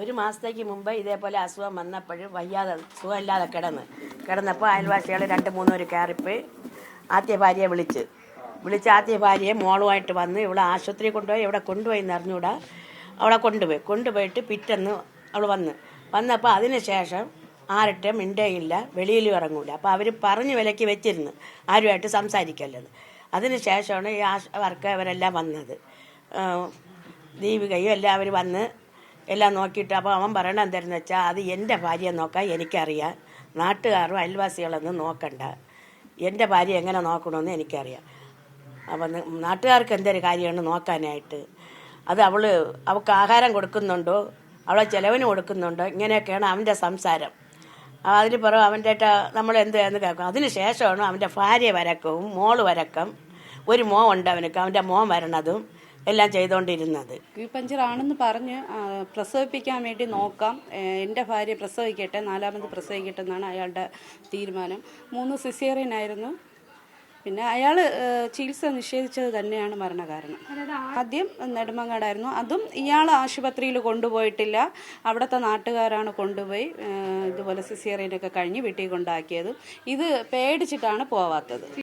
ഒരു മാസത്തേക്ക് മുമ്പ് ഇതേപോലെ അസുഖം വന്നപ്പോഴും വയ്യാതെ സുഖമില്ലാതെ കിടന്നപ്പോൾ അയൽവാസികൾ 2-3 പേര് കയറിപ്പോയി ആദ്യ ഭാര്യയെ വിളിച്ച് ആദ്യ ഭാര്യയെ മോളുമായിട്ട് വന്ന് ഇവിടെ ആശുപത്രി കൊണ്ടുപോയി എന്ന് അറിഞ്ഞൂടാ. അവളെ കൊണ്ടുപോയിട്ട് പിറ്റേന്ന് അവൾ വന്നപ്പോൾ അതിന് ശേഷം ആരുടെ മിണ്ടേയില്ല, വെളിയിലും ഇറങ്ങൂല. അപ്പോൾ അവർ പറഞ്ഞ് വിലക്ക് വെച്ചിരുന്നു ആരുമായിട്ട് സംസാരിക്കല്ലത്. അതിന് ശേഷമാണ് ഈ ആശവർക്ക് അവരെല്ലാം വന്നത്, ദീപികയും എല്ലാവരും വന്ന് എല്ലാം നോക്കിയിട്ട്. അപ്പോൾ അവൻ പറയണത് എന്തായിരുന്നു വെച്ചാൽ, അത് എൻ്റെ ഭാര്യയെ നോക്കാൻ എനിക്കറിയാം, നാട്ടുകാരും അയൽവാസികളൊന്നും നോക്കണ്ട, എൻ്റെ ഭാര്യ എങ്ങനെ നോക്കണമെന്ന് എനിക്കറിയാം. അപ്പം നാട്ടുകാർക്ക് എന്തൊരു കാര്യമാണ് നോക്കാനായിട്ട്? അത് അവൾക്ക് ആഹാരം കൊടുക്കുന്നുണ്ടോ, അവളെ ചിലവിന് കൊടുക്കുന്നുണ്ടോ, ഇങ്ങനെയൊക്കെയാണ് അവൻ്റെ സംസാരം. അതിന് പുറം അവൻ്റെ നമ്മൾ എന്ത് കേൾക്കും. അതിന് ശേഷമാണ് അവൻ്റെ ഭാര്യ വരക്കവും മോള് വരക്കം, ഒരു മോൻ ഉണ്ട് അവൻ്റെ മോൻ വരണതും എല്ലാം ചെയ്തുകൊണ്ടിരുന്നത്. പഞ്ചറാണെന്ന് പറഞ്ഞ് പ്രസവിപ്പിക്കാൻ വേണ്ടി നോക്കാം, എൻ്റെ ഭാര്യ പ്രസവിക്കട്ടെ, 4ാമത് പ്രസവിക്കട്ടെ എന്നാണ് അയാളുടെ തീരുമാനം. 3 സിസേറിയനായിരുന്നു. പിന്നെ അയാൾ ചികിത്സ നിഷേധിച്ചത് തന്നെയാണ് മരണകാരണം. ആദ്യം നെടുമങ്ങാടായിരുന്നു. അതും ഇയാൾ ആശുപത്രിയിൽ കൊണ്ടുപോയിട്ടില്ല, അവിടുത്തെ നാട്ടുകാരാണ് കൊണ്ടുപോയി ഇതുപോലെ സിസേറിയനൊക്കെ കഴിഞ്ഞ് വീട്ടിൽ കൊണ്ടാക്കിയത്. ഇത് പേടിച്ചിട്ടാണ് പോവാത്തത്.